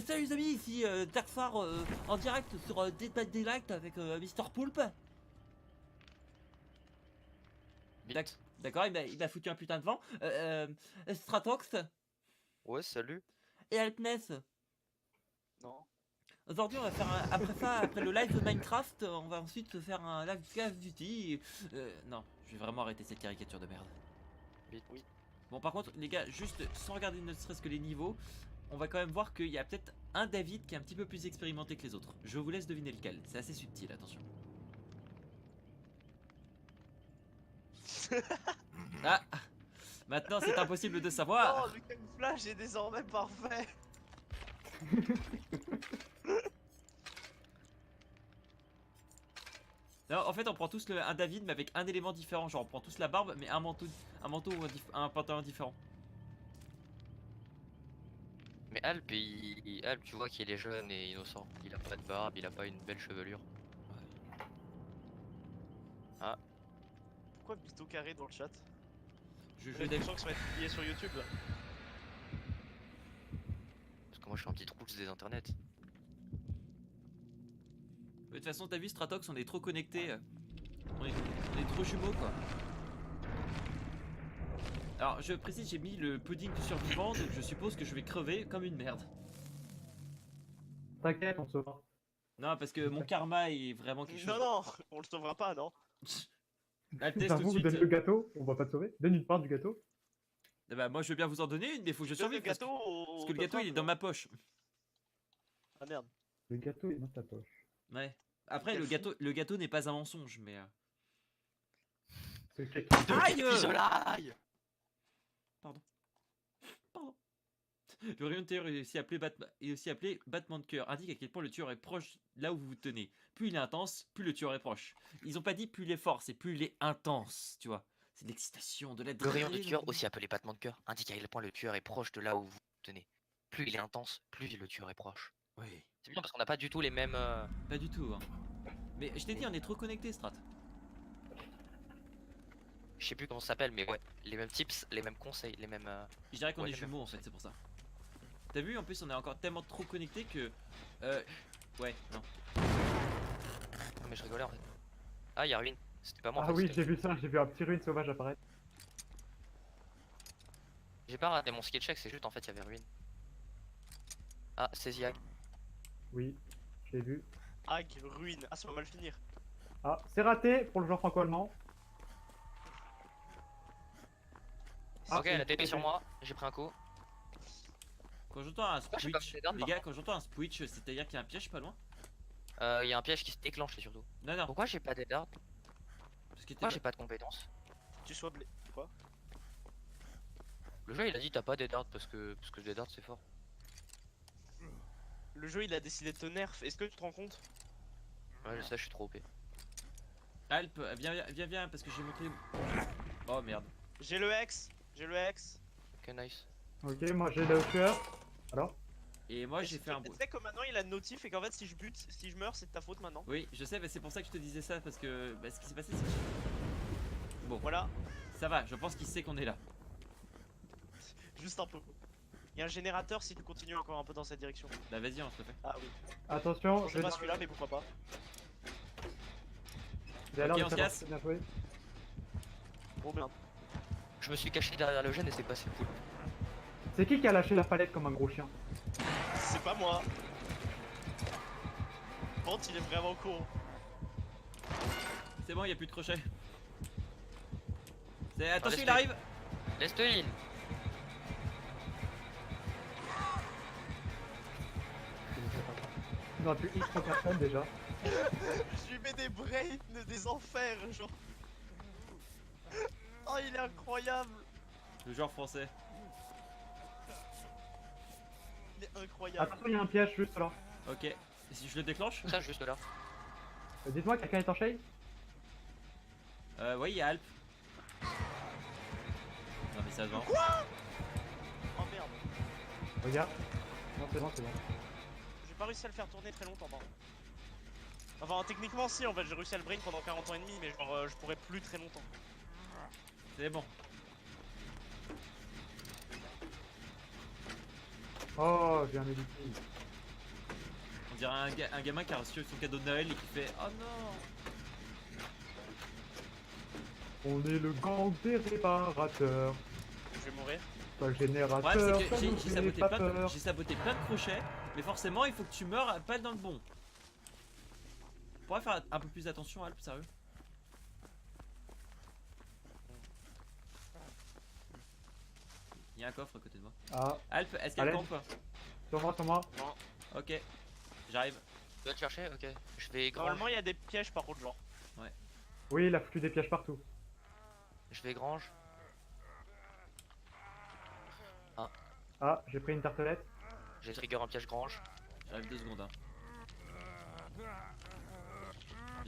Salut les amis, ici Darkfar en direct sur Dead by Daylight avec Mister Poulpe. D'accord, il m'a foutu un putain de vent. Stratox Ouais, salut. et Altness. Non. Aujourd'hui, on va faire après le live de Minecraft, on va ensuite se faire un live de Call of Duty. Non, je vais vraiment arrêter cette caricature de merde. Oui. Bon, par contre, les gars, juste sans regarder ne serait-ce que les niveaux, on va quand même voir qu'il y a peut-être un David qui est un petit peu plus expérimenté que les autres. Je vous laisse deviner lequel, c'est assez subtil, attention. Ah, maintenant c'est impossible de savoir. Non, le camouflage est désormais parfait. Non, en fait, on prend tous un David, mais avec un élément différent. Genre, on prend tous la barbe, mais un manteau ou un pantalon différent. Mais Alp, Alp, tu vois qu'il est jeune et innocent. Il a pas de barbe, il a pas une belle chevelure. Ouais. Ah. Pourquoi Bito Carré dans le chat? Je J'ai l'impression que ça va être publié sur YouTube là. Parce que moi je suis un petit trousse des internets. De toute façon, t'as vu, Stratox, on est trop connectés. On est trop jumeaux, quoi. Alors, je précise, j'ai mis le pudding du survivant, donc je suppose que je vais crever comme une merde. T'inquiète, on saura. Non, parce que mon karma est vraiment quelque chose. Non, non, on le sauvera pas, non. Là, le test Enfin, tout de vous suite. donne le gâteau, on va pas te sauver. Donne une part du gâteau. Ah bah, moi, je veux bien vous en donner une, mais faut que je Donne le survive. gâteau Parce que le gâteau, il est dans ma poche. Ah merde. Le gâteau est dans ta poche. Ouais. Après, Quel le gâteau n'est pas un mensonge, mais. C'est quelqu'un. Aïe! Isolaï. Pardon. Le rayon de terreur est aussi appelé battement de cœur, indique à quel point le tueur est proche là où vous vous tenez. Plus il est intense, plus le tueur est proche. Ils ont pas dit plus il est fort, c'est plus il est intense, tu vois. C'est de l'excitation, de Le rayon de l'adrénaline. tueur, aussi appelé battement de cœur, indique à quel point le tueur est proche de là où vous vous tenez. Plus il est intense, plus le tueur est proche. Oui. C'est bien parce qu'on n'a pas du tout les mêmes. Pas du tout, hein. Mais je t'ai dit, on est trop connectés, Strat. Je sais plus comment ça s'appelle, mais ouais, les mêmes tips, les mêmes conseils, les mêmes. Je dirais qu'on Ouais, est les mêmes jumeaux en fait, c'est pour ça. T'as vu, en plus, on est encore tellement trop connectés que. Ouais, non. Non, mais je rigolais en fait. Ah, y'a Ruine. C'était pas moi en Ah fait, oui, c'était- j'ai vu ça, j'ai vu un petit ruine sauvage apparaître. J'ai pas raté mon skill check, c'est juste en fait, il y avait Ruine. Ah, c'est Ziag. Oui, je l'ai vu. Hag, ruine. Ah, ça va mal finir. Ah, c'est raté pour le joueur franco-allemand. Ah, Ok, elle a oui, TP sur ok. moi, j'ai pris un coup. Quand j'entends un j'ai pas switch, fait d'arme, les gars, quand j'entends un switch, c'est-à-dire qu'il y a un piège pas loin. Il y a un piège qui se déclenche surtout. Non, non, Pourquoi j'ai pas d'aide d'art? parce que t'es Pourquoi j'ai pas de compétences? Tu sois blé. Quoi? Le jeu il a dit t'as pas d'aide d'art parce que dead art c'est fort. Le jeu il a décidé de te nerf. Est-ce que tu te rends compte? Ouais, ça je suis trop OP. Alp, viens, parce que j'ai montré. Oh merde. J'ai le X. J'ai le X. Ok, nice. Ok, moi j'ai le tueur. Alors Et moi j'ai fait un Tu bruit. sais que maintenant il a une notif et qu'en fait si je bute, si je meurs, c'est de ta faute maintenant. Oui, je sais, mais c'est pour ça que je te disais ça, parce que ce qui s'est passé, c'est que. Bon, Voilà, ça va, je pense qu'il sait qu'on est là. juste un peu. Il y a un générateur si tu continues encore un peu dans cette direction. Bah vas-y, on se le fait. Ah oui. attention, Bon, c'est pas celui-là, mais pourquoi pas. J'ai l'air Ok, de on se savoir casse. si c'est bien joué. Oh merde. Je me suis caché derrière le gène et c'est passé poule. C'est qui a lâché la palette comme un gros chien? C'est pas moi. Vent, il est vraiment con. C'est bon, il a plus de crochet. Attention, il laisse-le. arrive. Laisse-le in. Il aurait pu X personne déjà. Je lui mets des brains des enfers, genre. Oh, il est incroyable. Le joueur français. Il est incroyable. Attention, il y a un piège juste là. Ok. Et si je le déclenche? Ça juste là. Dites-moi, quelqu'un est en shade? Oui, il y a Alp. Non, mais ça se vend. Oh merde. Regarde. Non, c'est bon, c'est bon. J'ai pas réussi à le faire tourner très longtemps, par contre. Enfin, techniquement, si, en fait, j'ai réussi à le brain pendant 40 ans et demi, mais genre, je pourrais plus très longtemps. C'est bon. Oh, j'ai un médicament. On dirait un gamin qui a reçu son cadeau de Noël et qui fait oh non. On est le gang des réparateurs. Je vais mourir. Pas le Le problème générateur, c'est que ça nous j'ai fait saboté, pas plein peur. j'ai saboté plein de crochets, mais forcément il faut que tu meurs pas dans le bon. On pourrait faire un peu plus attention, Alp, sérieux. Il y a un coffre à côté de moi. Ah, Alp, est-ce qu'elle Allez. campe? sur moi. Ok, j'arrive. Tu vas te chercher? Ok. Je vais grange. Normalement, il y a des pièges par contre, genre. Oui, il a foutu des pièges partout. Je vais grange. Ah, j'ai pris une tartelette. J'ai trigger un piège grange. J'arrive 2 secondes. Hein.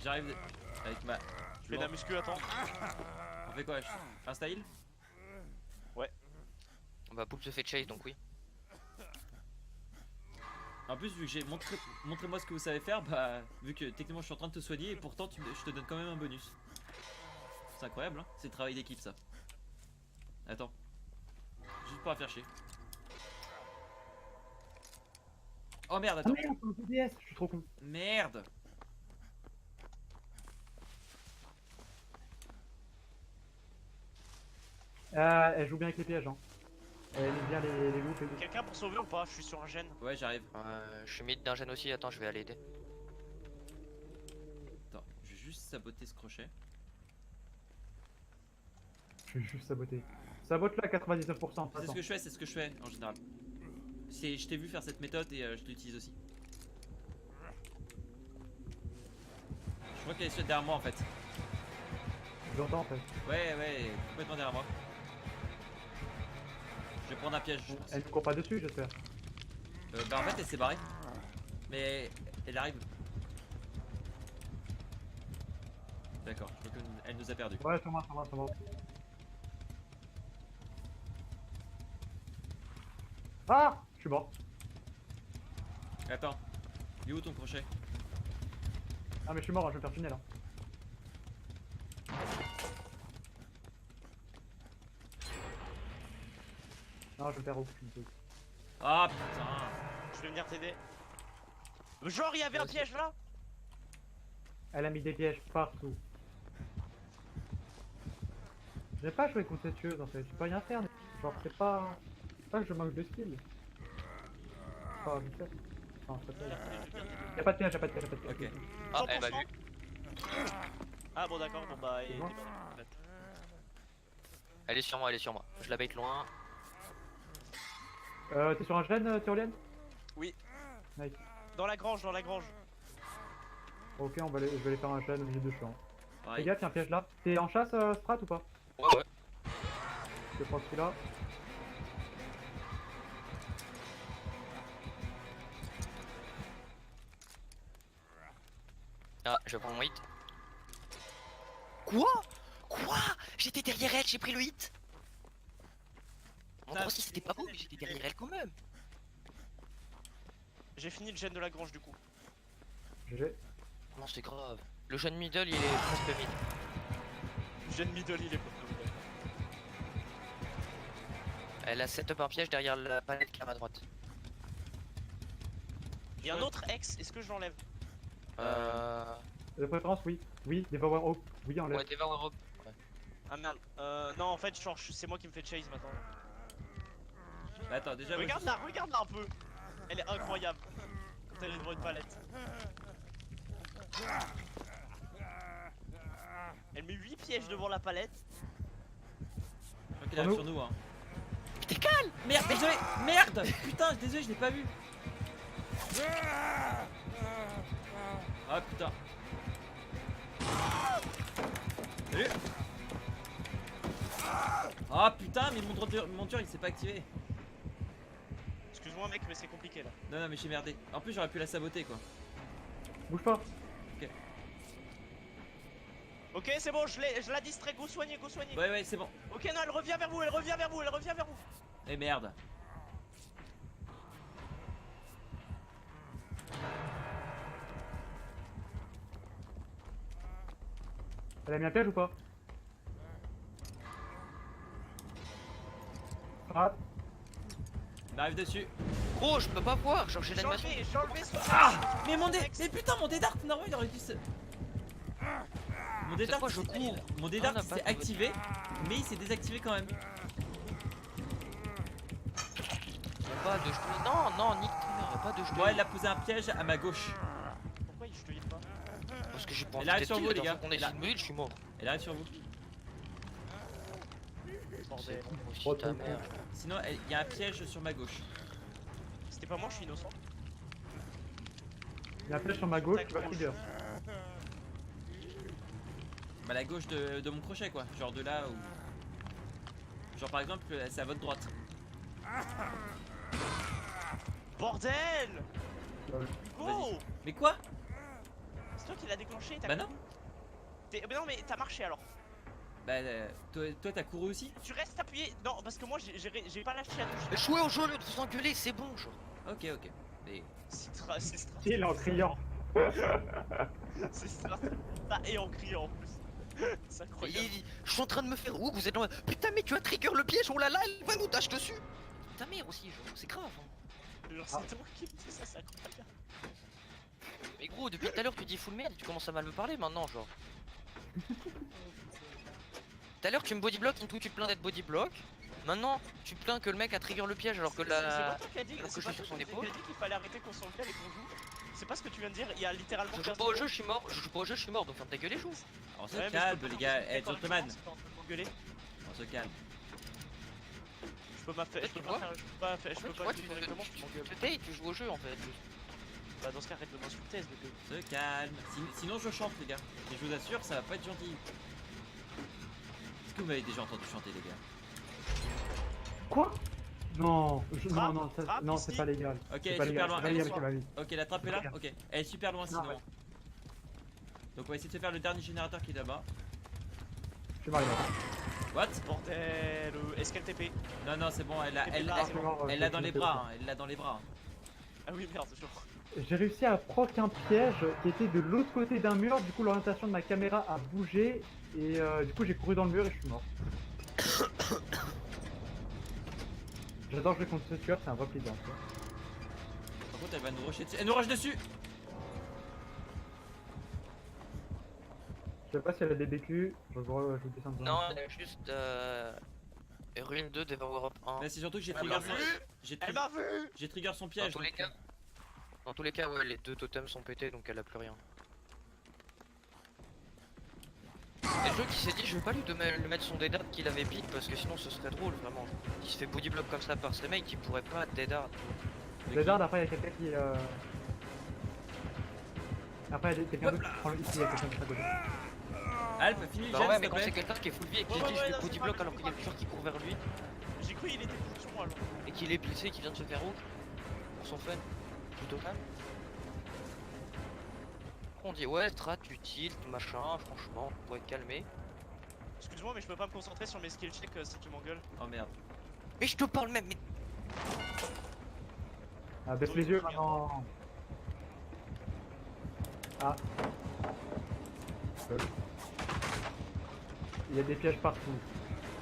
J'arrive avec ma. Je fais de la muscu, attends. On fait quoi? Un style? Bah, Poulpe se fait chase donc oui. En plus, vu que j'ai montrez-moi ce que vous savez faire, bah, vu que techniquement je suis en train de te soigner et pourtant je te donne quand même un bonus. C'est incroyable, hein? C'est le travail d'équipe ça. Attends. Juste pour la faire chier. Oh merde, Ah attends. merde, c'est un PDS, je suis trop con. Merde. Elle joue bien avec les pièges, hein. Elle aime bien les loups et tout. Quelqu'un pour sauver ou pas? Je suis sur un gène. Ouais, j'arrive. Je suis mid d'un gène aussi, attends, je vais aller aider. Attends, je vais juste saboter ce crochet. Je suis juste saboté. Sabote-le à 99%. C'est ce que je fais, c'est ce que je fais en général. Je t'ai vu faire cette méthode et je l'utilise aussi. Je crois qu'elle est derrière moi en fait. J'entends en fait. Ouais, complètement derrière moi. Je vais prendre un piège, je pense. Elle ne court pas dessus, j'espère. Bah en fait elle s'est barrée. Mais elle arrive. D'accord, je crois qu'elle nous a perdu. Ouais, sur moi, sur moi, sur moi. Ah, je suis mort. Attends, il est où ton crochet? Ah mais je suis mort, je vais me faire tunnel là. Non, je vais me faire ouf. Ah putain. Je vais venir t'aider. Genre, il y avait un piège là? Elle a mis des pièges partout. J'ai pas joué contre cette tueuse en fait, je peux rien faire. Genre c'est pas que je manque de skill. Enfin, je sais. Non, c'est pas y'a pas de piège, y'a pas de piège, y'a pas de piège. Ok. Ah, elle m'a 100%. vu. Ah bon d'accord, bon bah... C'est bon. en fait. Elle est sur moi, elle est sur moi. Je la bait loin. T'es sur un gène, Tyrolienne? Oui. Nice. Dans la grange, dans la grange. Ok, je vais aller faire un gène au milieu de champ. Fais Pareil. gaffe, y'a un piège là. T'es en chasse, Strat ou pas? Ouais. Je prends celui-là. Ah, je vais prendre mon hit. Quoi? J'étais derrière elle, j'ai pris le hit. Mon Ça, aussi c'était pas beau, mais j'étais derrière elle quand même. J'ai fini le gène de la grange du coup. GG. Non, c'est grave. Le jeune middle, il est presque mid. Gène middle, il est pas. Elle a setup un piège derrière la palette qui est à ma droite. Il y a un autre ex, est-ce que je l'enlève? De préférence, oui. Oui, Devour Hope. Oui, enlève. Ouais, Devour Europe. Ah merde, non en fait genre, c'est moi qui me fais chase maintenant. Bah, attends, déjà. moi, Regarde là un peu. Elle est incroyable. Quand elle est devant une palette. Elle met 8 pièges devant la palette. je crois qu'elle arrive sur nous. Hein. T'es calme. Merde, désolé. Merde. Putain, désolé, je l'ai pas vu. Ah putain. Salut. Ah putain, mais mon tir il s'est pas activé. Excuse-moi mec, mais c'est compliqué là. Non, mais j'ai merdé. En plus, j'aurais pu la saboter quoi. Bouge pas. Ok, c'est bon, je la distrais, go soigner, go soigner. Ouais, c'est bon. Ok, non, elle revient vers vous, elle revient vers vous, elle revient vers vous. Eh merde. Elle a mis un piège ou pas? Ah, On arrive dessus. Gros, je peux pas voir, genre j'ai l'animation. J'ai enlevé ce Ah mais mais putain mon Dédart normalement il aurait dû se... Mon Dédart quoi, je cours. Mon Dédart Ah, on a il pas s'est de- activé, mais il s'est désactivé quand même. Y'a pas de jeton. Non, non, nique ta mère, y'a pas de jeton. Moi elle a posé un piège à ma gauche. Pourquoi je te hit pas? Parce que j'ai pas Elle envie arrive d'être sur kill, vous, la les dernière gars. fois qu'on a Elle a- essayé de me heal, je suis mort. Elle arrive sur vous. Bordel. C'est bon aussi Oh, ta t'es mère. Sinon il y a un piège sur ma gauche. C'était pas moi, je suis innocent. Il y a un flèche sur ma gauche, tu vas trigger. Bah la gauche de mon crochet quoi. Genre de là où... Genre par exemple c'est à votre droite. Bordel! Lol. Hugo! Mais quoi? C'est toi qui l'as déclenché, t'as Bah non. couru. Mais non, mais t'as marché alors. Bah toi t'as couru aussi? Tu restes appuyé. Non, parce que moi j'ai pas lâché la touche. Mais jouez au jeu au lieu de vous engueuler, c'est bon, genre. Ok ok. Mais... C'est Il est en criant. C'est ça. Et en criant en plus. C'est incroyable. Je suis en train de me faire ouf, vous êtes là. Putain, mais tu as trigger le piège, oh là là, elle va nous tâche dessus. Ta mère aussi, genre, c'est grave. Hein. Genre, c'est toi qui me dis ça, c'est incroyable. Mais gros, depuis tout à l'heure, tu dis full merde, tu commences à mal me parler maintenant, genre. Tout à l'heure, tu me bodyblock, en tout, tu te plains d'être bodyblock. Maintenant, tu te plains que le mec a trigger le piège alors que C'est pas la. toi qui a dit, alors que c'est je pas suis sur toi son qui épaule. a dit qu'il fallait arrêter qu'on s'engueule et qu'on joue. C'est pas ce que tu viens de dire, il y a littéralement Je joue 15 pas au jeu, secondes. je suis mort. Je joue pas au jeu, je suis mort, donc ferme ta gueule et joue. On se Ouais, mais je calme peux les pas gars. continuer Eh quand gentleman. je commence, t'es en train de m'engueuler. On se calme. Je peux pas faire, je peux pas faire, je peux pas faire, je peux Tu pas vois, dire tu directement, je tu m'engueule. te tais, tu joues au jeu en fait. Bah dans ce cas arrête de m'insulter SBP. Se calme. Sinon je chante les gars. Et je vous assure ça va pas être gentil. Est-ce que vous m'avez déjà entendu chanter les gars? Quoi? Non, Trappe, non, ça- trappe non, ici. c'est pas légal. Ok C'est elle pas est super légal, loin. c'est pas Elle est légal avec ma vie. Ok la trappe est là? Regarde. Ok. Elle est super loin Non, sinon. ouais. Donc on va essayer de se faire le dernier générateur qui est là-bas. Je suis marié. What? Bordel, est-ce qu'elle TP? Non non c'est bon elle l'a C'est elle, pas elle, grave. elle l'a dans les bras. Hein. Elle l'a dans les bras. Ah oui merde, genre. J'ai réussi à proc un piège qui était de l'autre côté d'un mur, du coup l'orientation de ma caméra a bougé et du coup j'ai couru dans le mur et je suis mort. J'adore jouer contre ce tueur, c'est un vrai plaisir. tu vois. Par contre elle va nous rusher dessus. Elle nous rush dessus. Je sais pas si elle a des BQ, je vous descends dedans. Non, elle a juste Ruine 2 Devour Europe 1. Mais c'est surtout que j'ai Elle trigger m'a son... vu. J'ai Elle tri- m'a vu. j'ai trigger son Dans piège. tous les donc, cas. Dans tous les cas, ouais, les deux totems sont pétés donc elle a plus rien. Et le jeu qui s'est dit, je vais pas lui lui mettre son dead hard qu'il avait pique parce que sinon ce serait drôle vraiment. Il se fait bodyblock comme ça par ce mec, il pourrait pas dead hard. Lézard, après il y a quelqu'un qui. Après il y a quelqu'un d'autre qui prend le. Ici il y a quelqu'un qui est à côté. Alp, finis le Bah gel ouais, s'il mais te quand c'est plaît. quelqu'un qui est full vie et qui Ouais, se dit ouais, je non, vais c'est bodyblock pas alors qu'il y a le tueur qui court vers lui J'ai cru il était sur moi alors. et qu'il est blessé, qui vient de se faire hook pour son fun. Plutôt calme. On dit ouais, strat, utile, machin, franchement, pour être calmé. Excuse-moi mais je peux pas me concentrer sur mes skill checks si tu m'engueules. Oh merde. Mais je te parle même, mais Ah, baisse les yeux maintenant. Ah. Il y a des pièges partout.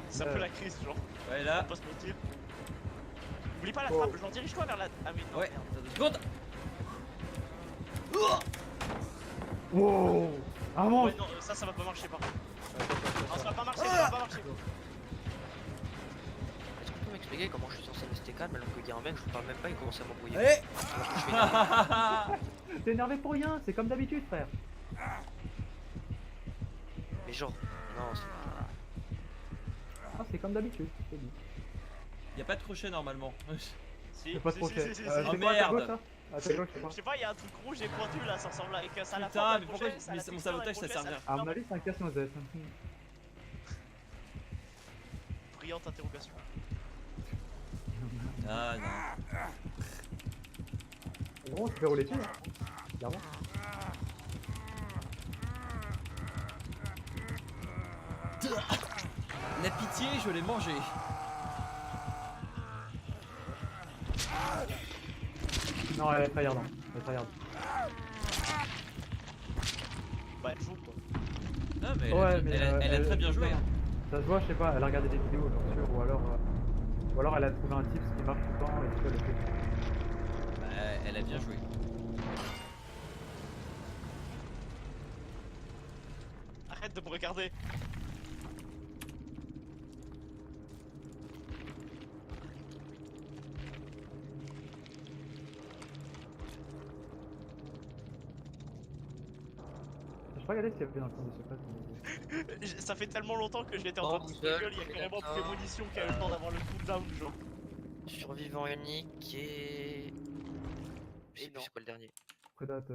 C'est un peu la crise genre, Ouais faut là. pas se mentir. Oublie pas la Oh. trappe, genre dirige-toi vers la. Ah oui non Ouais. merde. Attends 2 secondes. Wow. Avance. Ouais non ça va pas marcher par contre. Non ça va pas marcher, ça va pas marcher. est-ce qu'on peut m'expliquer comment je suis censé rester calme alors qu'il y a un mec, je vous parle même pas, il commence à m'embrouiller. Allez. Alors que je suis énervé. T'es énervé pour rien, c'est comme d'habitude, frère. Mais genre, non, c'est Ah, c'est comme d'habitude, je te dis. Y a pas de crochet normalement. Si, C'est pas si, trop si, cher. si, si, C'est si. Oh, quoi à ta merde. gauche, ça À ta gauche, je sais pas. Je sais pas, il y a un truc rouge et pointu là, ça ressemble avec ça à la Putain, fin. mais pourquoi mon sabotage ça servira? À mon avis, c'est un casse-noisette. Brillante interrogation. Ah non. C'est bon, tu fais rouler dessus, hein. Clairement. La pitié, je l'ai mangé. Non, elle est tryhard. Elle est tryhard. Bah, elle joue quoi. Non mais Ouais, elle, mais, elle a très bien joué. Hein. Ça se voit, je sais pas, elle a regardé des vidéos, j'en suis sûr, ou alors elle a trouvé un tips qui marche tout le temps et tu vois le fait. Elle a bien joué. Arrête de me regarder. J'ai pas regardé s'il y avait dans le fond des secrets. Ça fait tellement longtemps que j'étais en train de Oh, se gueule, il y a c'est carrément d'accord. prémonition qui a eu le temps d'avoir le cooldown, genre. Survivant unique et. Je sais Et plus non. c'est quoi le dernier. Prédate,